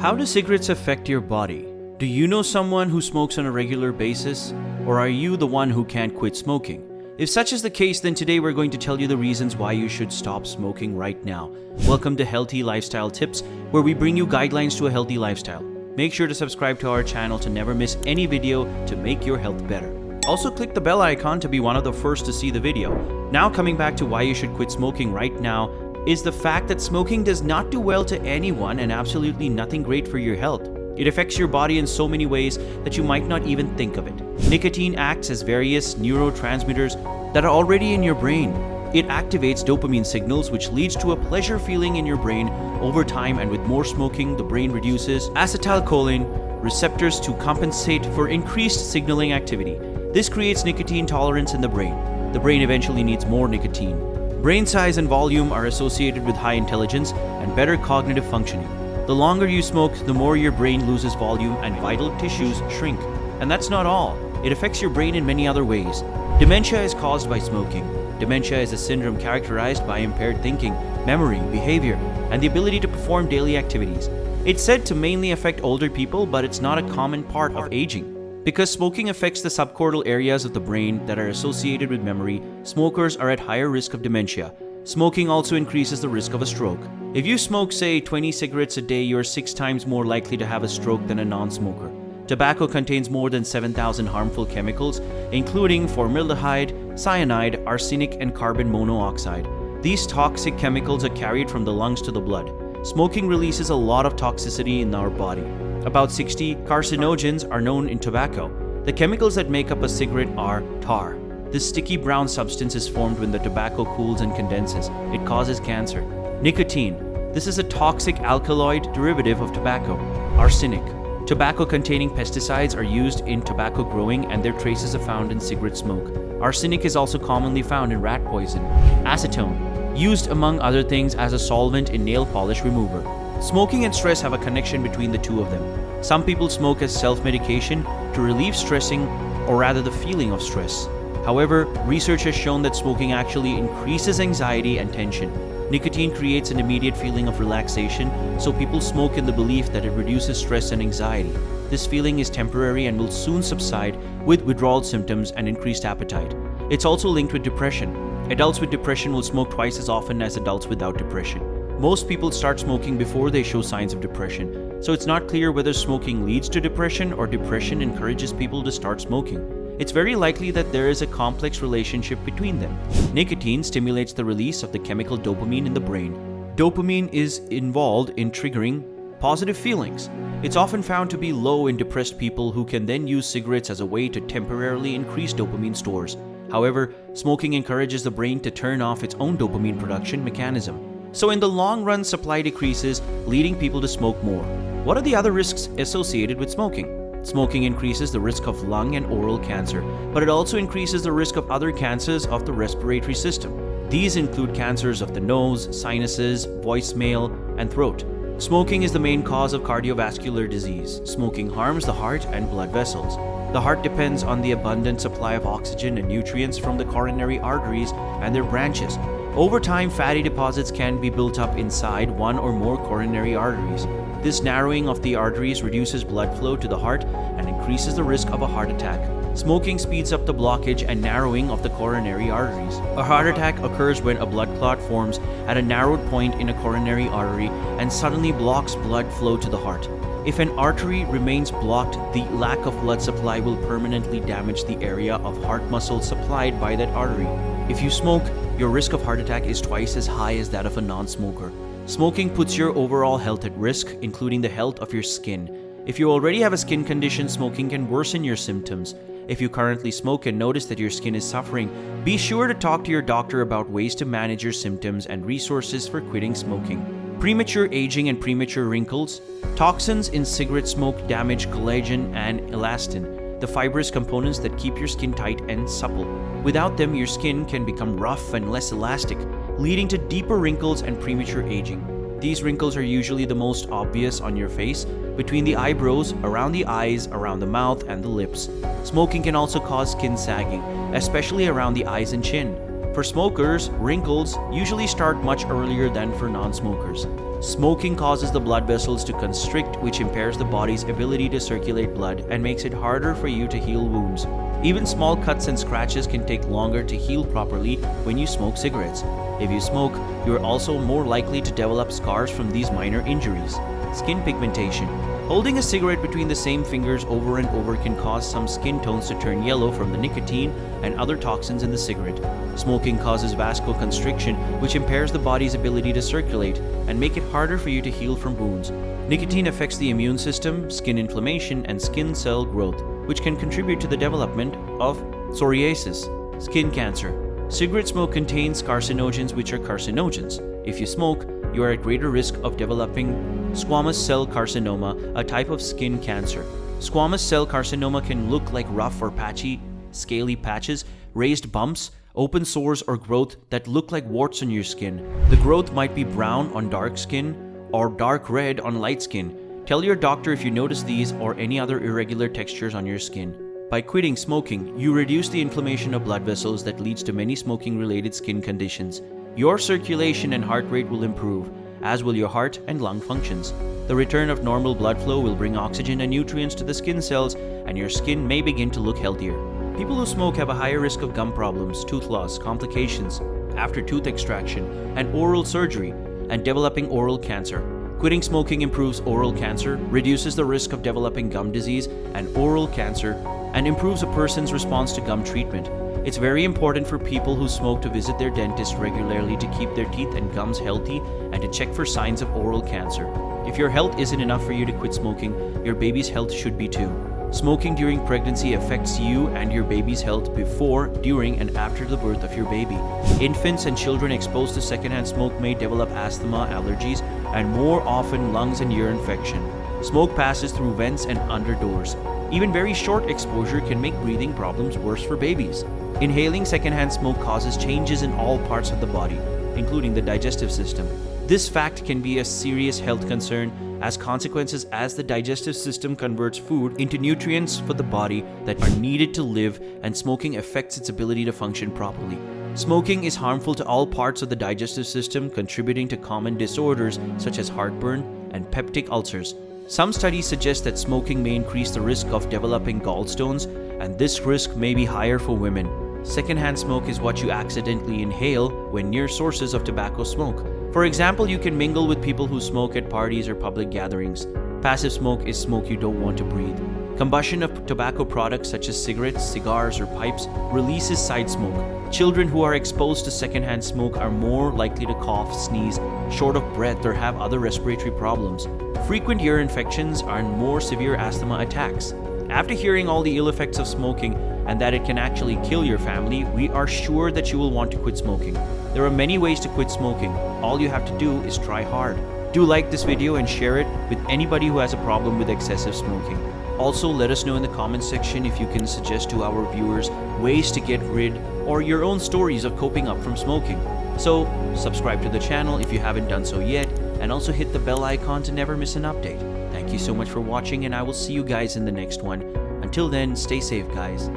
How do cigarettes affect your body? Do you know someone who smokes on a regular basis? Or are you the one who can't quit smoking? If such is the case, then today we're going to tell you the reasons why you should stop smoking right now. Welcome to Healthy Lifestyle Tips, where we bring you guidelines to a healthy lifestyle. Make sure to subscribe to our channel to never miss any video to make your health better. Also click the bell icon to be one of the first to see the video. Now coming back to why you should quit smoking right now is the fact that smoking does not do well to anyone and absolutely nothing great for your health. It affects your body in so many ways that you might not even think of it. Nicotine acts as various neurotransmitters that are already in your brain. It activates dopamine signals, which leads to a pleasure feeling in your brain over time, and with more smoking, the brain reduces acetylcholine receptors to compensate for increased signaling activity. This creates nicotine tolerance in the brain. The brain eventually needs more nicotine. Brain size and volume are associated with high intelligence and better cognitive functioning. The longer you smoke, the more your brain loses volume and vital tissues shrink. And that's not all. It affects your brain in many other ways. Dementia is caused by smoking. Dementia is a syndrome characterized by impaired thinking, memory, behavior, and the ability to perform daily activities. It's said to mainly affect older people, but it's not a common part of aging. Because smoking affects the subcortical areas of the brain that are associated with memory, smokers are at higher risk of dementia. Smoking also increases the risk of a stroke. If you smoke, say, 20 cigarettes a day, you're 6 times more likely to have a stroke than a non-smoker. Tobacco contains more than 7,000 harmful chemicals, including formaldehyde, cyanide, arsenic, and carbon monoxide. These toxic chemicals are carried from the lungs to the blood. Smoking releases a lot of toxicity in our body. About 60 carcinogens are known in tobacco. The chemicals that make up a cigarette are tar. This sticky brown substance is formed when the tobacco cools and condenses. It causes cancer. Nicotine. This is a toxic alkaloid derivative of tobacco. Arsenic. Tobacco-containing pesticides are used in tobacco growing, and their traces are found in cigarette smoke. Arsenic is also commonly found in rat poison. Acetone. Used among other things as a solvent in nail polish remover. Smoking and stress have a connection between the two of them. Some people smoke as self-medication to relieve stressing, or rather the feeling of stress. However, research has shown that smoking actually increases anxiety and tension. Nicotine creates an immediate feeling of relaxation, so people smoke in the belief that it reduces stress and anxiety. This feeling is temporary and will soon subside with withdrawal symptoms and increased appetite. It's also linked with depression. Adults with depression will smoke twice as often as adults without depression. Most people start smoking before they show signs of depression, so it's not clear whether smoking leads to depression or depression encourages people to start smoking. It's very likely that there is a complex relationship between them. Nicotine stimulates the release of the chemical dopamine in the brain. Dopamine is involved in triggering positive feelings. It's often found to be low in depressed people, who can then use cigarettes as a way to temporarily increase dopamine stores. However, smoking encourages the brain to turn off its own dopamine production mechanism. So in the long run, supply decreases, leading people to smoke more. What are the other risks associated with smoking? Smoking increases the risk of lung and oral cancer, but it also increases the risk of other cancers of the respiratory system. These include cancers of the nose, sinuses, voicemail, and throat. Smoking is the main cause of cardiovascular disease. Smoking harms the heart and blood vessels. The heart depends on the abundant supply of oxygen and nutrients from the coronary arteries and their branches. Over time, fatty deposits can be built up inside one or more coronary arteries. This narrowing of the arteries reduces blood flow to the heart and increases the risk of a heart attack. Smoking speeds up the blockage and narrowing of the coronary arteries. A heart attack occurs when a blood clot forms at a narrowed point in a coronary artery and suddenly blocks blood flow to the heart. If an artery remains blocked, the lack of blood supply will permanently damage the area of heart muscle supplied by that artery. If you smoke, your risk of heart attack is twice as high as that of a non-smoker. Smoking puts your overall health at risk, including the health of your skin. If you already have a skin condition, smoking can worsen your symptoms. If you currently smoke and notice that your skin is suffering, be sure to talk to your doctor about ways to manage your symptoms and resources for quitting smoking. Premature aging and premature wrinkles. Toxins in cigarette smoke damage collagen and elastin, the fibrous components that keep your skin tight and supple. Without them, your skin can become rough and less elastic, leading to deeper wrinkles and premature aging. These wrinkles are usually the most obvious on your face, between the eyebrows, around the eyes, around the mouth, and the lips. Smoking can also cause skin sagging, especially around the eyes and chin. For smokers, wrinkles usually start much earlier than for non-smokers. Smoking causes the blood vessels to constrict, which impairs the body's ability to circulate blood and makes it harder for you to heal wounds. Even small cuts and scratches can take longer to heal properly when you smoke cigarettes. If you smoke, you are also more likely to develop scars from these minor injuries. Skin pigmentation. Holding a cigarette between the same fingers over and over can cause some skin tones to turn yellow from the nicotine and other toxins in the cigarette. Smoking causes vasoconstriction, which impairs the body's ability to circulate and make it harder for you to heal from wounds. Nicotine affects the immune system, skin inflammation, and skin cell growth, which can contribute to the development of psoriasis. Skin cancer. Cigarette smoke contains carcinogens, which are carcinogens. If you smoke, you are at greater risk of developing squamous cell carcinoma, a type of skin cancer. Squamous cell carcinoma can look like rough or patchy, scaly patches, raised bumps, open sores, or growth that look like warts on your skin. The growth might be brown on dark skin or dark red on light skin. Tell your doctor if you notice these or any other irregular textures on your skin. By quitting smoking, you reduce the inflammation of blood vessels that leads to many smoking-related skin conditions. Your circulation and heart rate will improve, as will your heart and lung functions. The return of normal blood flow will bring oxygen and nutrients to the skin cells, and your skin may begin to look healthier. People who smoke have a higher risk of gum problems, tooth loss, complications after tooth extraction, and oral surgery, and developing oral cancer. Quitting smoking improves oral cancer, reduces the risk of developing gum disease and oral cancer, and improves a person's response to gum treatment. It's very important for people who smoke to visit their dentist regularly to keep their teeth and gums healthy and to check for signs of oral cancer. If your health isn't enough for you to quit smoking, your baby's health should be too. Smoking during pregnancy affects you and your baby's health before, during, and after the birth of your baby. Infants and children exposed to secondhand smoke may develop asthma, allergies, and more often lungs and ear infection. Smoke passes through vents and under doors. Even very short exposure can make breathing problems worse for babies. Inhaling secondhand smoke causes changes in all parts of the body, including the digestive system. This fact can be a serious health concern as consequences as the digestive system converts food into nutrients for the body that are needed to live, and smoking affects its ability to function properly. Smoking is harmful to all parts of the digestive system, contributing to common disorders such as heartburn and peptic ulcers. Some studies suggest that smoking may increase the risk of developing gallstones, and this risk may be higher for women. Secondhand smoke is what you accidentally inhale when near sources of tobacco smoke. For example, you can mingle with people who smoke at parties or public gatherings. Passive smoke is smoke you don't want to breathe. Combustion of tobacco products such as cigarettes, cigars, or pipes releases side smoke. Children who are exposed to secondhand smoke are more likely to cough, sneeze, short of breath, or have other respiratory problems. Frequent ear infections are more severe asthma attacks. After hearing all the ill effects of smoking and that it can actually kill your family, we are sure that you will want to quit smoking. There are many ways to quit smoking. All you have to do is try hard. Do like this video and share it with anybody who has a problem with excessive smoking. Also, let us know in the comments section if you can suggest to our viewers ways to get rid or your own stories of coping up from smoking. So, subscribe to the channel if you haven't done so yet, and also hit the bell icon to never miss an update. Thank you so much for watching, and I will see you guys in the next one. Until then, stay safe, guys.